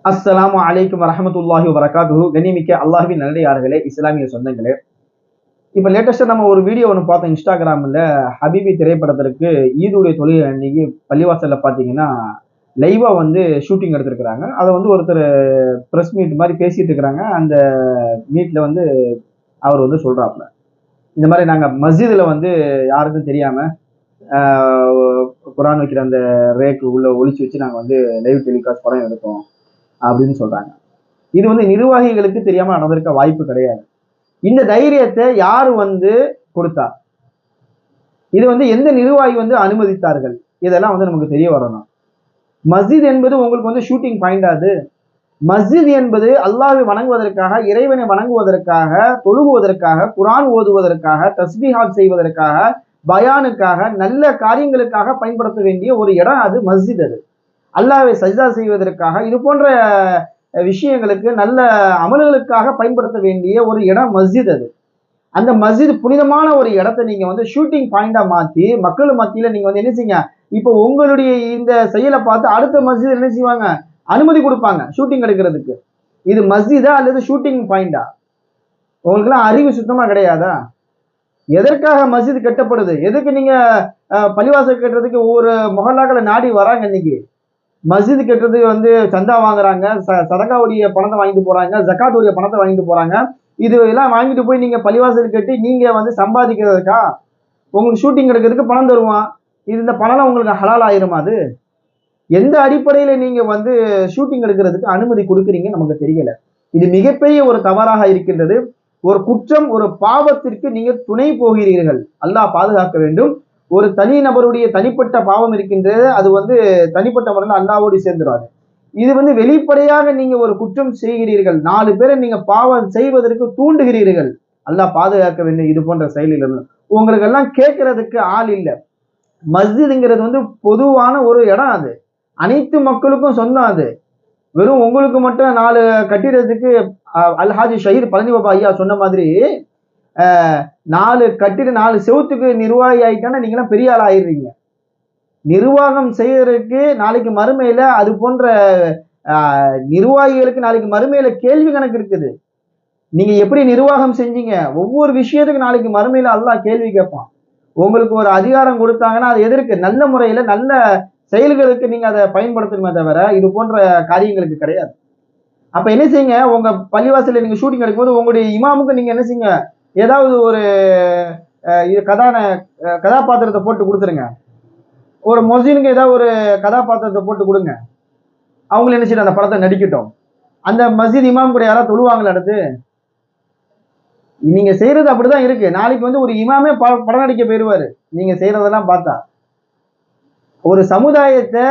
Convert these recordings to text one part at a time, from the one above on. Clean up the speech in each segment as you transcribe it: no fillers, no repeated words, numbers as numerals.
அஸ்ஸலாமு அலைக்கும் வரஹ்மத்துல்லாஹி வபரகாத்துஹு. கண்ணியமிக்க அல்லாஹ்வின் நல்லடியார்களே, இஸ்லாமிய சொந்தங்களே, இப்ப லேட்டஸ்டா நம்ம ஒரு வீடியோ ஒன்று பார்த்தோம் இன்ஸ்டாகிராம்ல. ஹபீபி திரைப்படத்திற்கு ஈதுடைய தொழுகை அன்னைக்கு பள்ளிவாசல்ல பார்த்தீங்கன்னா லைவா ஷூட்டிங் எடுத்திருக்கிறாங்க. அதை ஒருத்தர் பிரஸ் மீட் மாதிரி பேசிட்டு இருக்கிறாங்க. அந்த மீட்ல அவர் சொல்றாப்ல, இந்த மாதிரி நாங்க மஸ்ஜிதுல யாருக்கும் தெரியாம குரான் வைக்கிற அந்த ரேக்கு உள்ள ஒளிச்சு வச்சு நாங்க லைவ் டெலிகாஸ்ட் படம் எடுத்தோம் அப்படின்னு சொல்றாங்க. இது நிர்வாகிகளுக்கு தெரியாம நடந்திருக்க வாய்ப்பு கிடையாது. இந்த தைரியத்தை யாரு கொடுத்தா? இது எந்த நிர்வாகி அனுமதித்தார்கள்? இதெல்லாம் நமக்கு தெரிய வரணும். மஸ்ஜித் என்பது உங்களுக்கு ஷூட்டிங் பாயிண்ட். அது மஸ்ஜித் என்பது அல்லாஹ்வை வணங்குவதற்காக, இறைவனை வணங்குவதற்காக, தொழுகுவதற்காக, குரான் ஓதுவதற்காக, தஸ்பீஹாத் செய்வதற்காக, பயானுக்காக, நல்ல காரியங்களுக்காக பயன்படுத்த வேண்டிய ஒரு இடம். அது மஸ்ஜித். அது அல்லாஹ்வை சஜ்தா செய்வதற்காக, இது போன்ற விஷயங்களுக்கு, நல்ல அமல்களுக்காக பயன்படுத்த வேண்டிய ஒரு இடம் மஸ்ஜித். அது அந்த மஸ்ஜித் புனிதமான ஒரு இடத்தை நீங்க ஷூட்டிங் பாயிண்டா மாத்தி மக்கள் மத்தியில நீங்க என்ன செய்யுங்க? இப்போ உங்களுடைய இந்த செயலை பார்த்து அடுத்த மஸ்ஜித் என்ன செய்வாங்க? அனுமதி கொடுப்பாங்க ஷூட்டிங் எடுக்கிறதுக்கு. இது மஸ்ஜிதா அல்லது ஷூட்டிங் பாயிண்டா? உங்களுக்கு எல்லாம் அறிவு சுத்தமா கிடையாதா? எதற்காக மஸ்ஜித் கட்டப்படுது? எதுக்கு நீங்க பள்ளிவாசல் கட்டுறதுக்கு ஒவ்வொரு மொஹல்லாக்களை நாடி வராங்க? இன்னைக்கு மஸ்ஜித் கட்டுறது சந்தா வாங்குறாங்க, சதகாவுடைய பணத்தை வாங்கிட்டு போறாங்க, ஜக்காத்துடைய பணத்தை வாங்கிட்டு போறாங்க. இது எல்லாம் வாங்கிட்டு போய் நீங்க பள்ளிவாசல் கட்டி நீங்க சம்பாதிக்கிறதுக்கா? உங்களுக்கு ஷூட்டிங் எடுக்கிறதுக்கு பணம் தருவான். இந்த பணம் உங்களுக்கு ஹலால் ஆயிருமா? அது எந்த அடிப்படையில நீங்க ஷூட்டிங் எடுக்கிறதுக்கு அனுமதி கொடுக்குறீங்க நமக்கு தெரியல. இது மிகப்பெரிய ஒரு தவறாக இருக்கின்றது. ஒரு குற்றம், ஒரு பாவத்திற்கு நீங்க துணை போகிறீர்கள். அல்லாஹ் பாதுகாக்க வேண்டும். ஒரு தனி நபருடைய தனிப்பட்ட பாவம் இருக்கின்றது. அது தனிப்பட்ட முறையில் அல்லாஹ்வோடு சேர்ந்துடாது. இது வெளிப்படையாக நீங்க ஒரு குற்றம் செய்கிறீர்கள். 4 பேரை நீங்க பாவம் செய்வதற்கு தூண்டுகிறீர்கள். அல்லாஹ் பாதுகாக்க வேண்டும் இது போன்ற செயலிலிருந்து. உங்களுக்கு எல்லாம் கேட்கறதுக்கு ஆள் இல்லை. மஸ்ஜித்ங்கிறது பொதுவான ஒரு இடம். அது அனைத்து மக்களுக்கும் சொந்தம். அது வெறும் உங்களுக்கு மட்டும் 4 கட்டிடத்துக்கு அல்ஹாஜி ஷஹீர் பழனி பாபா ஐயா சொன்ன மாதிரி 4 கட்டிட 4 செவுத்துக்கு நிர்வாகி ஆயிட்டானா நீங்களாம் பெரிய ஆள் ஆயிடுறீங்க. நிர்வாகம் செய்யறதுக்கு நாளைக்கு மறுமையில அது போன்ற நிர்வாகிகளுக்கு நாளைக்கு மறுமையில கேள்வி கணக்கு இருக்குது. நீங்க எப்படி நிர்வாகம் செஞ்சீங்க? ஒவ்வொரு விஷயத்துக்கு நாளைக்கு மறுமையில அல்லாஹ் கேள்வி கேட்பான். உங்களுக்கு ஒரு அதிகாரம் கொடுத்தாங்கன்னா அது எதற்கு? நல்ல முறையில நல்ல செயல்களுக்கு நீங்க அதை பயன்படுத்தணுமே தவிர இது போன்ற காரியங்களுக்கு கிடையாது. அப்ப என்ன செய்யுங்க? உங்க பள்ளிவாசல்ல நீங்க ஷூட்டிங் எடுக்கும்போது உங்களுடைய இமாமுக்கு நீங்க என்ன செய்யுங்க? ஏதாவது ஒரு கதாபாத்திரத்தை போட்டு கொடுத்துருங்க. ஒரு மொசினுக்கு ஏதாவது ஒரு கதாபாத்திரத்தை போட்டு கொடுங்க. அவங்களும் என்ன செய்யணும்? அந்த படத்தை நடிக்கட்டும். அந்த மஸ்ஜித் இமாம் கூட யாராவது தொழுவாங்களா? அடுத்து நீங்க செய்யறது அப்படிதான் இருக்கு. நாளைக்கு ஒரு இமாமே படம் நடிக்க போயிருவாரு நீங்க செய்யறதெல்லாம் பார்த்தா. ஒரு சமுதாயத்தை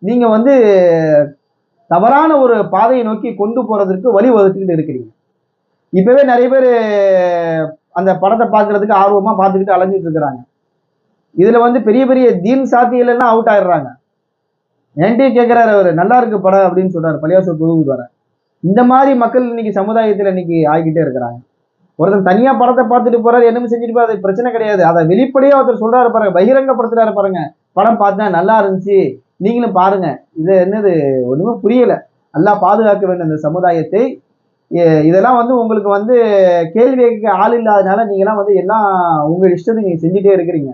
நீங்க தவறான ஒரு பாதையை நோக்கி கொண்டு போறதற்கு வழி வகுத்துக்கிட்டு இருக்கிறீங்க. இப்பவே நிறைய பேர் அந்த படத்தை பார்க்கறதுக்கு ஆர்வமா பார்த்துக்கிட்டு அலைஞ்சிட்டு இருக்கிறாங்க. இதுல பெரிய பெரிய தீன் சாத்திகள் எல்லாம் அவுட் ஆயிடுறாங்க. என்கிட்ட கேட்கிறாரு, அவரு நல்லா இருக்கு படம் அப்படின்னு சொல்றாரு, பள்ளிவாசல் தொழுது வர. இந்த மாதிரி மக்கள் இன்னைக்கு சமுதாயத்துல இன்னைக்கு ஆகிக்கிட்டே இருக்கிறாங்க. ஒருத்தர் தனியா படத்தை பார்த்துட்டு போறாரு, என்னமே செஞ்சுட்டு அது பிரச்சனை கிடையாது. அதை வெளிப்படையா ஒருத்தர் சொல்றாரு பாருங்க, பகிரங்கப்படுத்துறாரு பாருங்க, படம் பார்த்தேன் நல்லா இருந்துச்சு நீங்களும் பாருங்க. இது என்னது? ஒண்ணுமே புரியல. அல்லாஹ் பாதுகாக்க வேண்டும் இந்த சமுதாயத்தை. இதெல்லாம் உங்களுக்கு கேள்வி கேட்க ஆள் இல்லாதனால நீங்களாம் எல்லாம் உங்க இஷ்டத்தை நீங்க செஞ்சுட்டே இருக்கிறீங்க.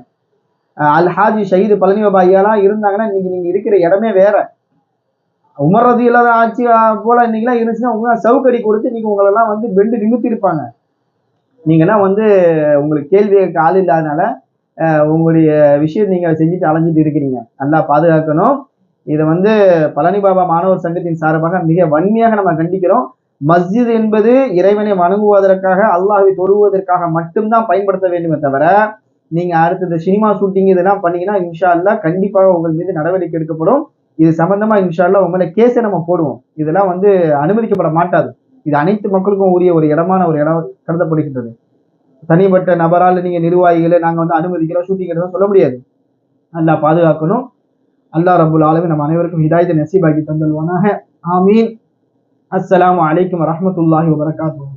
அல்ஹாஜி ஷஹீது பழனி பாபா ஐயாலாம் இருந்தாங்கன்னா இன்னைக்கு நீங்க இருக்கிற இடமே வேற. உமர் ரலியல்லாஹு ஆட்சி போல இன்னைக்கெல்லாம் இருந்துச்சுன்னா உங்க சவுக்கடி கொடுத்து இன்னைக்கு உங்களெல்லாம் பெண்டு நிமித்தி இருப்பாங்க. நீங்கெல்லாம் உங்களுக்கு கேள்வி கேட்க ஆள் இல்லாதனால உங்களுடைய விஷயம் நீங்க செஞ்சுட்டு அலைஞ்சிட்டு இருக்கிறீங்க. நல்லா பாதுகாக்கணும். இதை பழனி பாபா மாணவர் சங்கத்தின் சார்பாக மிக வன்மையாக நம்ம கண்டிக்கிறோம். மஸ்ஜித் என்பது இறைவனை வணங்குவதற்காக, அல்லாஹ்வை தொழுவதற்காக மட்டும்தான் பயன்படுத்த வேண்டுமே தவிர நீங்க அடுத்தது சினிமா ஷூட்டிங் இதெல்லாம் பண்ணீங்கன்னா இன்ஷா அல்லாஹ் கண்டிப்பாக உங்கள் மீது நடவடிக்கை எடுக்கப்படும். இது சம்பந்தமா இன்ஷா அல்லாஹ் உங்களை கேஸை நம்ம போடுவோம். இதெல்லாம் அனுமதிக்கப்பட மாட்டாது. இது அனைத்து மக்களுக்கும் உரிய ஒரு இடமான ஒரு இடம் கருதப்படுகின்றது. தனிப்பட்ட நபரால் நீங்க நிர்வாகிகளை நாங்க அனுமதிக்கிறோம் ஷூட்டிங் எடுத்தோம் சொல்ல முடியாது. அல்லாஹ் பாதுகாக்கணும். அல்லாஹ் ரப்புல் ஆலமீன் நம்ம அனைவருக்கும் ஹிதாயத்தை நசீபாக்கி தந்தல்வானாக. ஆமீன். அஸ்ஸலாமு அலைக்கும் வரஹ்மத்துல்லாஹி வபரகாத்துஹு.